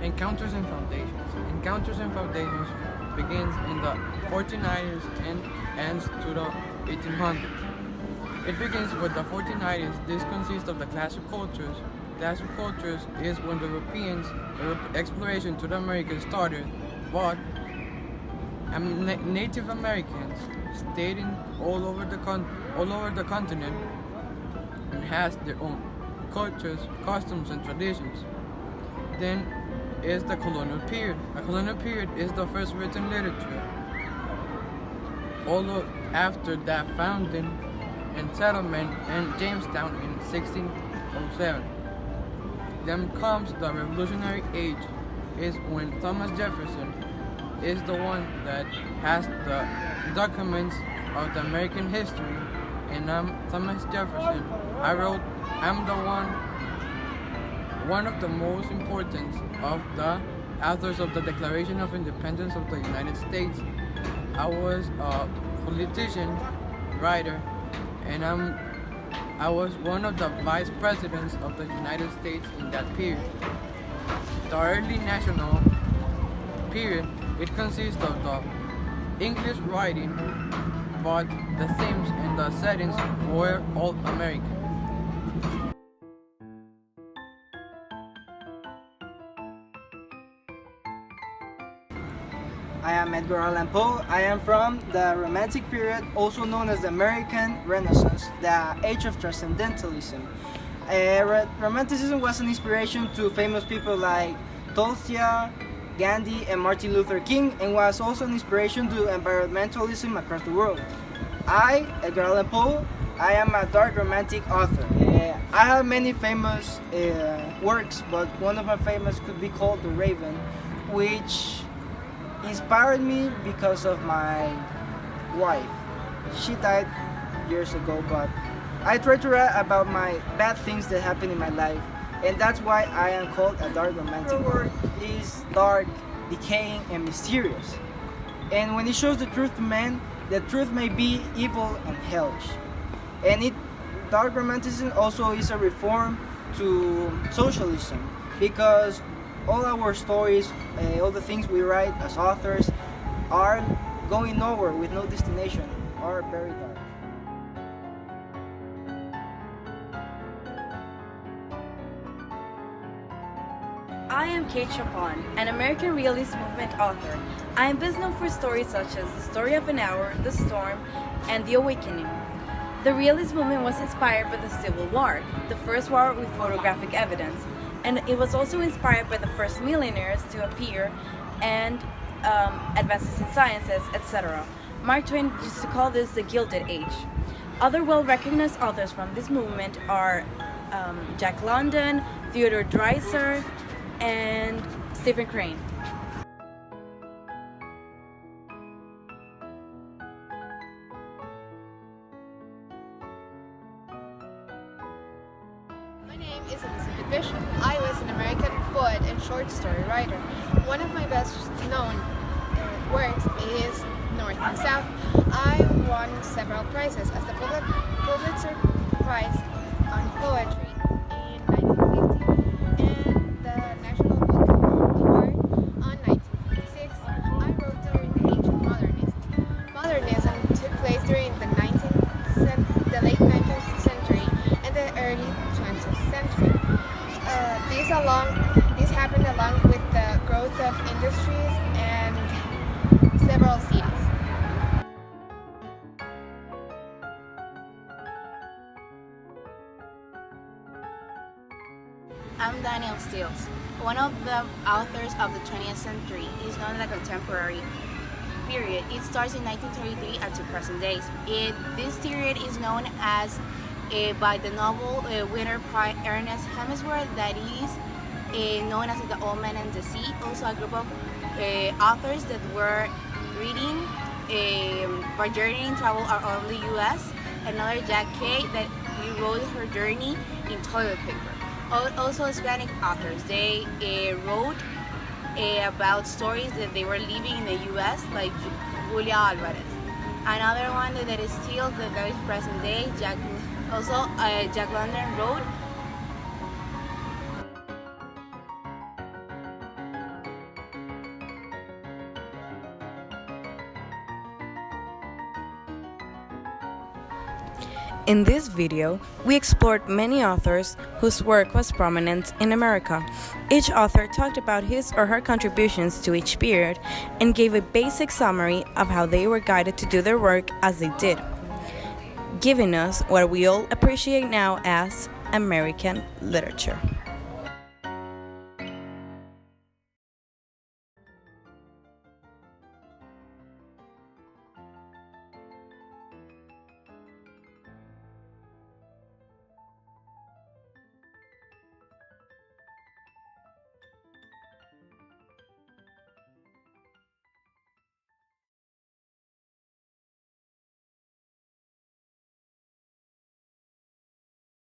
Encounters and Foundations. Encounters and Foundations begins in the 1490s and ends to the 1800s. It begins with the 1490s. This consists of the classic cultures. Classic cultures is when the Europeans' exploration to the Americas started, but Native Americans stayed in all over the continent and has their own cultures, customs, and traditions. Then is the colonial period. The colonial period is the first written literature. Although after that founding and settlement in Jamestown in 1607. Then comes the Revolutionary Age, is when Thomas Jefferson is the one that has the documents of the American history, and I'm Thomas Jefferson. I'm the one of the most important of the authors of the Declaration of Independence of the United States. I was a politician, writer, and I was one of the vice presidents of the United States in that period. The early national period, it consists of the English writing, but the themes and the settings were all American. I am Edgar Allan Poe. I am from the Romantic period, also known as the American Renaissance, the age of transcendentalism. Romanticism was an inspiration to famous people like Dulce, Gandhi, and Martin Luther King, and was also an inspiration to environmentalism across the world. I, Edgar Allan Poe, I am a dark romantic author. I have many famous works, but one of my famous could be called The Raven, which inspired me because of my wife. She died years ago, but I try to write about my bad things that happen in my life, and that's why I am called a dark romantic. Her work is dark, decaying, and mysterious. And when it shows the truth to men, the truth may be evil and hellish. And dark romanticism also is a reform to socialism, because all our stories, all the things we write as authors are going nowhere with no destination, are very dark. I am Kate Chopin, an American realist movement author. I am best known for stories such as The Story of an Hour, The Storm, and The Awakening. The realist movement was inspired by the Civil War, the first war with photographic evidence, and it was also inspired by the first millionaires to appear and advances in sciences, etc. Mark Twain used to call this the Gilded Age. Other well-recognized authors from this movement are Jack London, Theodore Dreiser, and Stephen Crane. My name is Elizabeth Bishop. I was an American poet and short story writer. One of my best known works is North and South. I won several prizes as the Pulitzer Prize on Poetry in 1950 and the National Book Award on 1956. I wrote during the age of modernism. Modernism took place during the late 19th century and the early 20th century. This happened along with the growth of industries and several cities. I'm Danielle Stills. One of the authors of the 20th century is known as the contemporary period. It starts in 1933 up to present days. This period is known as by the Nobel winner Ernest Hemsworth, that is known as The Old Man and the Sea. Also a group of authors that were reading by journeying travel around the US. Another Jack Kay that wrote her journey in toilet paper. Also Hispanic authors. They wrote about stories that they were living in the US, like Julia Alvarez. Another one that is still the very present day, Jack London wrote In this video, we explored many authors whose work was prominent in America. Each author talked about his or her contributions to each period and gave a basic summary of how they were guided to do their work as they did, giving us what we all appreciate now as American literature.